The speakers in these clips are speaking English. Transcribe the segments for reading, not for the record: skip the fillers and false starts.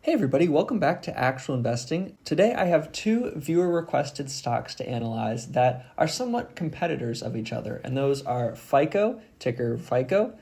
Hey everybody, welcome back to Actual Investing. Today I have two viewer-requested stocks to analyze that are somewhat competitors of each other, and those are FICO, ticker FICO,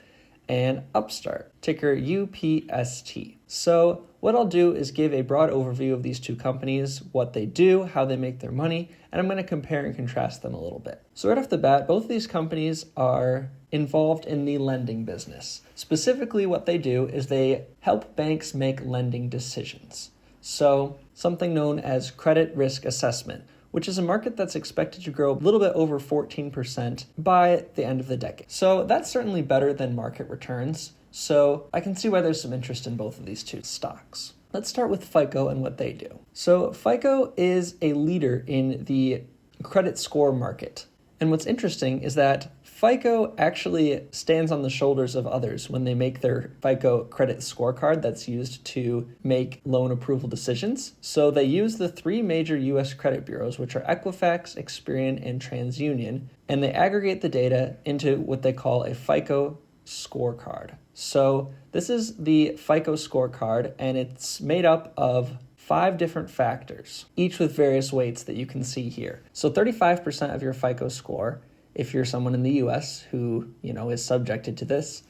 and Upstart, ticker UPST. So what I'll do is give a broad overview of these two companies, what they do, how they make their money, and I'm going to compare and contrast them a little bit. So right off the bat, both of these companies are involved in the lending business. Specifically, what they do is they help banks make lending decisions. So something known as credit risk assessment, which is a market that's expected to grow a little bit over 14% by the end of the decade. So that's certainly better than market returns. So I can see why there's some interest in both of these two stocks. Let's start with FICO and what they do. So FICO is a leader in the credit score market. And what's interesting is that FICO actually stands on the shoulders of others when they make their FICO credit scorecard that's used to make loan approval decisions. So they use the three major U.S. credit bureaus, which are Equifax, Experian, and TransUnion, and they aggregate the data into what they call a FICO scorecard. So this is the FICO scorecard, and it's made up of 5 different factors, each with various weights that you can see here. So 35% of your FICO score, if you're someone in the US who, is subjected to this,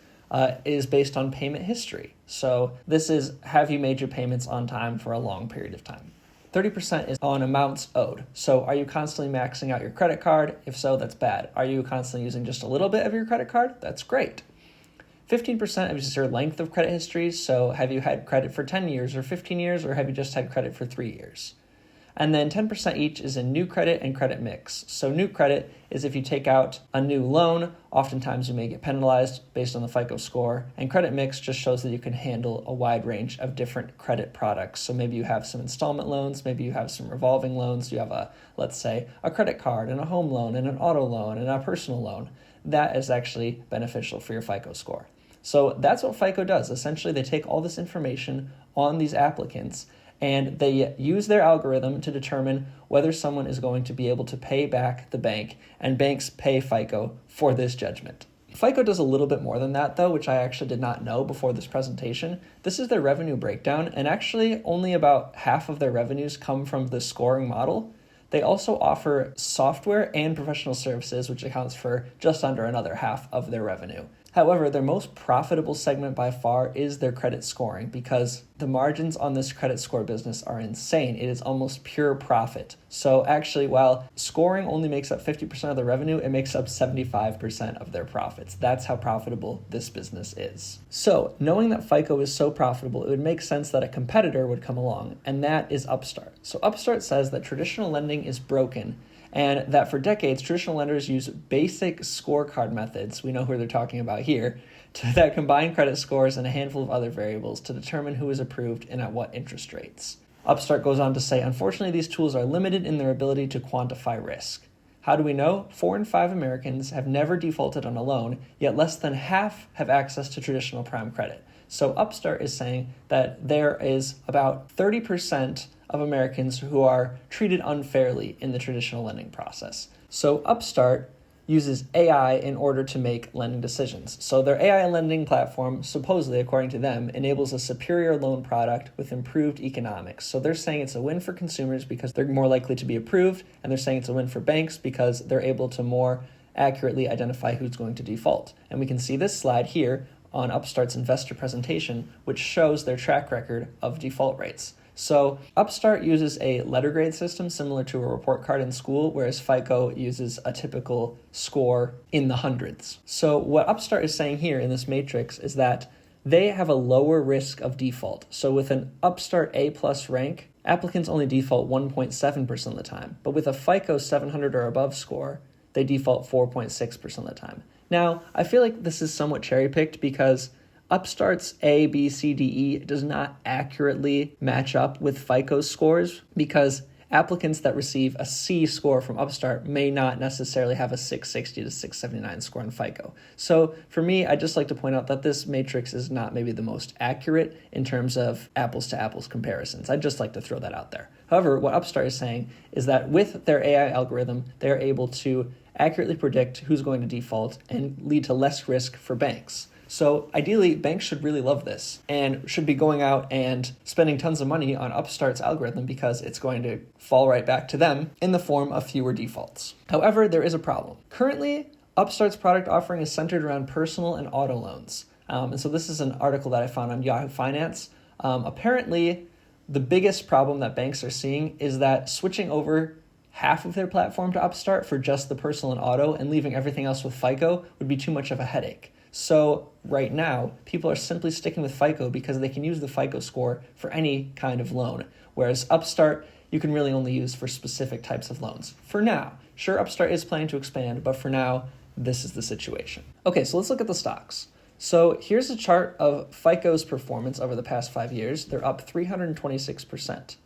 is based on payment history. So this is, have you made your payments on time for a long period of time? 30% is on amounts owed. So are you constantly maxing out your credit card? If so, that's bad. Are you constantly using just a little bit of your credit card? That's great. 15% is your length of credit history. So have you had credit for 10 years or 15 years, or have you just had credit for 3 years? And then 10% each is in new credit and credit mix. So new credit is if you take out a new loan, oftentimes you may get penalized based on the FICO score. And credit mix just shows that you can handle a wide range of different credit products. So maybe you have some installment loans, maybe you have some revolving loans, you have let's say, a credit card and a home loan and an auto loan and a personal loan. That is actually beneficial for your FICO score. So that's what FICO does. Essentially, they take all this information on these applicants and they use their algorithm to determine whether someone is going to be able to pay back the bank, and banks pay FICO for this judgment. FICO does a little bit more than that, though, which I actually did not know before this presentation. This is their revenue breakdown, and actually only about half of their revenues come from the scoring model. They also offer software and professional services, which accounts for just under another half of their revenue. However, their most profitable segment by far is their credit scoring, because the margins on this credit score business are insane. It is almost pure profit. So actually, while scoring only makes up 50% of the revenue, it makes up 75% of their profits. That's how profitable this business is. So knowing that FICO is so profitable, it would make sense that a competitor would come along, and that is Upstart. So Upstart says that traditional lending is broken, and that for decades, traditional lenders use basic scorecard methods, we know who they're talking about here, that combine credit scores and a handful of other variables to determine who is approved and at what interest rates. Upstart goes on to say, unfortunately, these tools are limited in their ability to quantify risk. How do we know? 4 in 5 Americans have never defaulted on a loan, yet less than half have access to traditional prime credit. So Upstart is saying that there is about 30% of Americans who are treated unfairly in the traditional lending process. So Upstart uses AI in order to make lending decisions. So their AI lending platform, supposedly, according to them, enables a superior loan product with improved economics. So they're saying it's a win for consumers because they're more likely to be approved, and they're saying it's a win for banks because they're able to more accurately identify who's going to default. And we can see this slide here on Upstart's investor presentation, which shows their track record of default rates. So Upstart uses a letter grade system similar to a report card in school, whereas FICO uses a typical score in the hundreds. So what Upstart is saying here in this matrix is that they have a lower risk of default. So with an Upstart A+ rank, applicants only default 1.7% of the time. But with a FICO 700 or above score, they default 4.6% of the time. Now, I feel like this is somewhat cherry-picked because Upstart's A, B, C, D, E does not accurately match up with FICO's scores, because applicants that receive a C score from Upstart may not necessarily have a 660 to 679 score on FICO. So for me, I just like to point out that this matrix is not maybe the most accurate in terms of apples to apples comparisons. I'd just like to throw that out there. However, what Upstart is saying is that with their AI algorithm, they're able to accurately predict who's going to default and lead to less risk for banks. So ideally, banks should really love this and should be going out and spending tons of money on Upstart's algorithm because it's going to fall right back to them in the form of fewer defaults. However, there is a problem. Currently, Upstart's product offering is centered around personal and auto loans. And so this is an article that I found on Yahoo Finance. Apparently, the biggest problem that banks are seeing is that switching over half of their platform to Upstart for just the personal and auto and leaving everything else with FICO would be too much of a headache. So right now, people are simply sticking with FICO because they can use the FICO score for any kind of loan, whereas Upstart, you can really only use for specific types of loans. For now, sure, Upstart is planning to expand, but for now, this is the situation. Okay, so let's look at the stocks. So here's a chart of FICO's performance over the past 5 years. They're up 326%.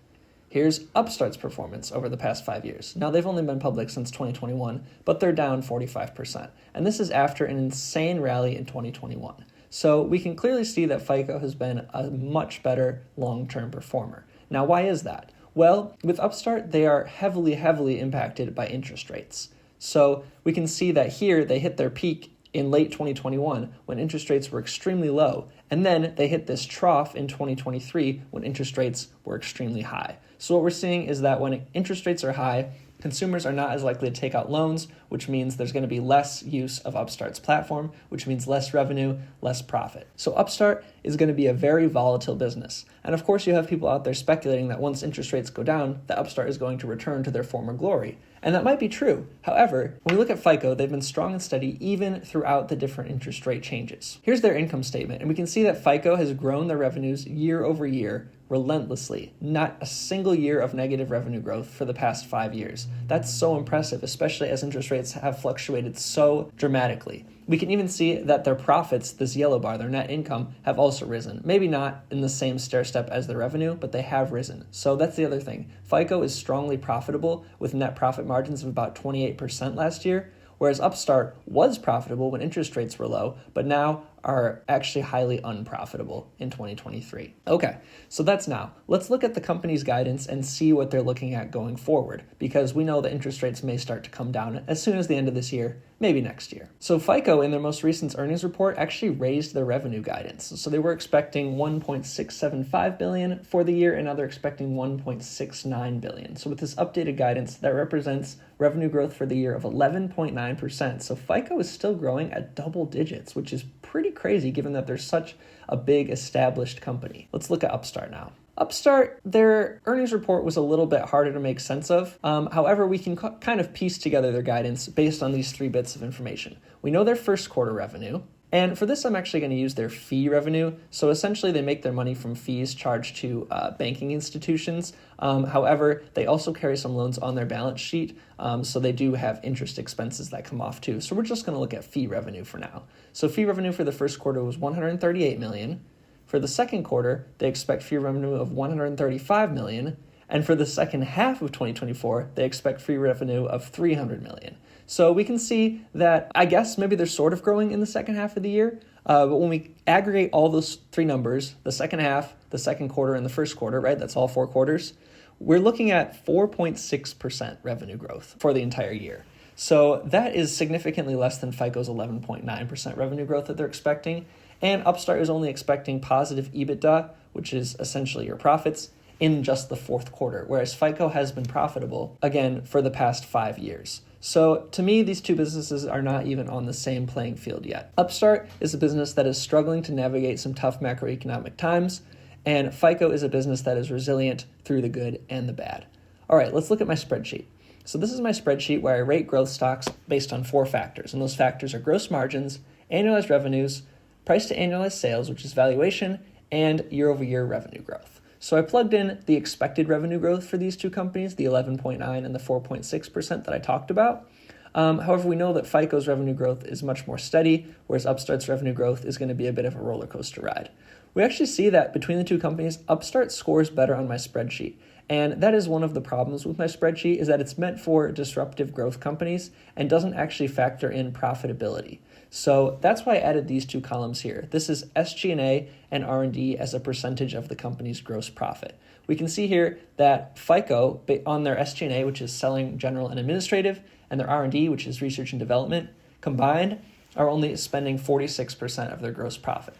Here's Upstart's performance over the past 5 years. Now, they've only been public since 2021, but they're down 45%. And this is after an insane rally in 2021. So we can clearly see that FICO has been a much better long-term performer. Now, why is that? Well, with Upstart, they are heavily impacted by interest rates. So we can see that here they hit their peak in late 2021 when interest rates were extremely low, and then they hit this trough in 2023 when interest rates were extremely high. So what we're seeing is that when interest rates are high, consumers are not as likely to take out loans, which means there's going to be less use of Upstart's platform, which means less revenue, less profit. So Upstart is going to be a very volatile business. And of course, you have people out there speculating that once interest rates go down, that Upstart is going to return to their former glory. And that might be true. However, when we look at FICO, they've been strong and steady even throughout the different interest rate changes. Here's their income statement, and we can see that FICO has grown their revenues year over year relentlessly. Not a single year of negative revenue growth for the past 5 years. That's so impressive, especially as interest rates have fluctuated so dramatically. We can even see that their profits, this yellow bar, their net income, have also risen. Maybe not in the same stair step as their revenue, but they have risen. So that's the other thing. FICO is strongly profitable with net profit margins of about 28% last year, whereas Upstart was profitable when interest rates were low, but now are actually highly unprofitable in 2023. Okay, so that's now. Let's look at the company's guidance and see what they're looking at going forward, because we know that interest rates may start to come down as soon as the end of this year, maybe next year. So FICO, in their most recent earnings report, actually raised their revenue guidance. So they were expecting $1.675 billion for the year, and now they're expecting $1.69 billion. So with this updated guidance, that represents revenue growth for the year of 11.9%. So FICO is still growing at double digits, which is pretty crazy given that they're such a big established company. Let's look at Upstart now. Upstart, their earnings report was a little bit harder to make sense of. However, we can kind of piece together their guidance based on these 3 bits of information. We know their first quarter revenue. And for this, I'm actually going to use their fee revenue. So essentially, they make their money from fees charged to banking institutions. However, they also carry some loans on their balance sheet. So they do have interest expenses that come off too. So we're just going to look at fee revenue for now. So fee revenue for the first quarter was $138 million. For the second quarter, they expect fee revenue of $135 million. And for the second half of 2024, they expect fee revenue of $300 million. So we can see that, I guess, maybe they're sort of growing in the second half of the year. But when we aggregate all those 3 numbers, the second half, the second quarter, and the first quarter, right, that's all 4 quarters, we're looking at 4.6% revenue growth for the entire year. So that is significantly less than FICO's 11.9% revenue growth that they're expecting. And Upstart is only expecting positive EBITDA, which is essentially your profits, in just the fourth quarter, whereas FICO has been profitable, again, for the past 5 years. So to me, these 2 businesses are not even on the same playing field yet. Upstart is a business that is struggling to navigate some tough macroeconomic times, and FICO is a business that is resilient through the good and the bad. All right, let's look at my spreadsheet. So this is my spreadsheet where I rate growth stocks based on 4 factors, and those factors are gross margins, annualized revenues, price to annualized sales, which is valuation, and year-over-year revenue growth. So I plugged in the expected revenue growth for these 2 companies, the 11.9 and the 4.6% that I talked about. However, we know that FICO's revenue growth is much more steady, whereas Upstart's revenue growth is going to be a bit of a roller coaster ride. We actually see that between the 2 companies, Upstart scores better on my spreadsheet. And that is one of the problems with my spreadsheet, is that it's meant for disruptive growth companies and doesn't actually factor in profitability. So that's why I added these 2 columns here. This is SG&A and R&D as a percentage of the company's gross profit. We can see here that FICO, on their SG&A, which is selling, general, and administrative, and their R&D, which is research and development, combined are only spending 46% of their gross profit.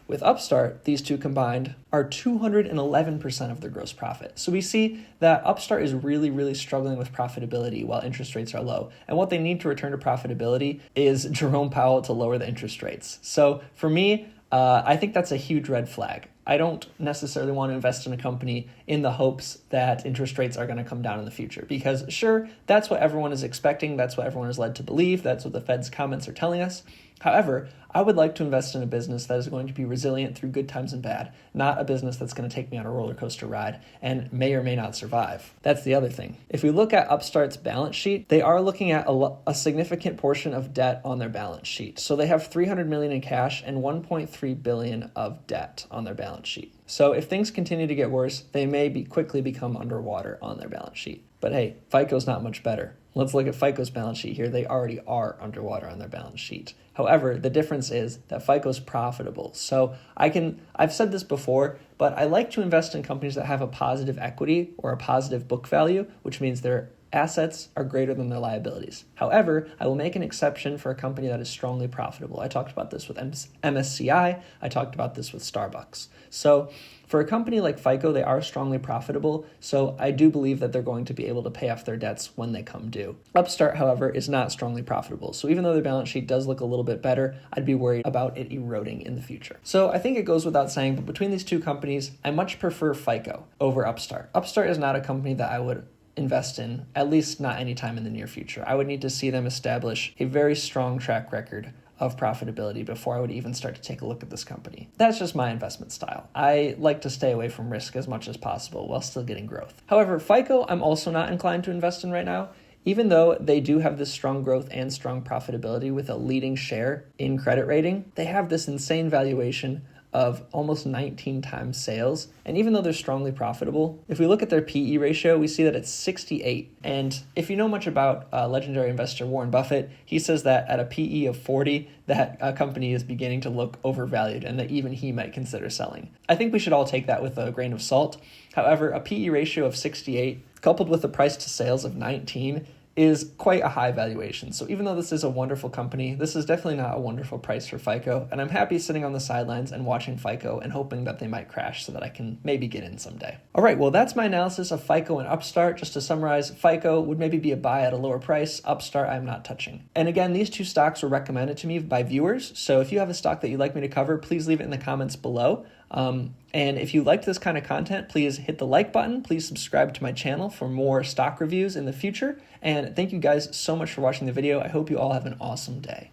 With Upstart, these two combined are 211% of their gross profit. So we see that Upstart is really struggling with profitability while interest rates are low. And what they need to return to profitability is Jerome Powell to lower the interest rates. So for me, I think that's a huge red flag. I don't necessarily want to invest in a company in the hopes that interest rates are going to come down in the future, because sure, that's what everyone is expecting. That's what everyone is led to believe. That's what the Fed's comments are telling us. However, I would like to invest in a business that is going to be resilient through good times and bad, not a business that's going to take me on a roller coaster ride and may or may not survive. That's the other thing. If we look at Upstart's balance sheet, they are looking at a significant portion of debt on their balance sheet. So they have $300 million in cash and $1.3 billion of debt on their balance sheet. So if things continue to get worse, they may quickly become underwater on their balance sheet. But hey, FICO's not much better. Let's look at FICO's balance sheet here. They already are underwater on their balance sheet. However, the difference is that FICO's profitable. So I've said this before, but I like to invest in companies that have a positive equity or a positive book value, which means their assets are greater than their liabilities. However, I will make an exception for a company that is strongly profitable. I talked about this with MSCI. I talked about this with Starbucks. So for a company like FICO, they are strongly profitable, so I do believe that they're going to be able to pay off their debts when they come due. Upstart, however, is not strongly profitable, so even though their balance sheet does look a little bit better, I'd be worried about it eroding in the future. So I think it goes without saying, but between these two companies, I much prefer FICO over Upstart. Upstart is not a company that I would invest in, at least not anytime in the near future. I would need to see them establish a very strong track record of profitability before I would even start to take a look at this company. That's just my investment style. I like to stay away from risk as much as possible while still getting growth. However, FICO, I'm also not inclined to invest in right now. Even though they do have this strong growth and strong profitability with a leading share in credit rating, they have this insane valuation of almost 19 times sales. And even though they're strongly profitable, if we look at their PE ratio, we see that it's 68. And if you know much about legendary investor Warren Buffett, he says that at a PE of 40, that a company is beginning to look overvalued and that even he might consider selling. I think we should all take that with a grain of salt. However, a PE ratio of 68 coupled with a price to sales of 19 is quite a high valuation. So even though this is a wonderful company, this is definitely not a wonderful price for FICO, and I'm happy sitting on the sidelines and watching FICO and hoping that they might crash so that I can maybe get in someday. All right, well, that's my analysis of FICO and Upstart. Just to summarize, FICO would maybe be a buy at a lower price. Upstart, I'm not touching. And again, these two stocks were recommended to me by viewers, so if you have a stock that you'd like me to cover, please leave it in the comments below. And if you liked this kind of content, please hit the like button. Please subscribe to my channel for more stock reviews in the future. And thank you guys so much for watching the video. I hope you all have an awesome day.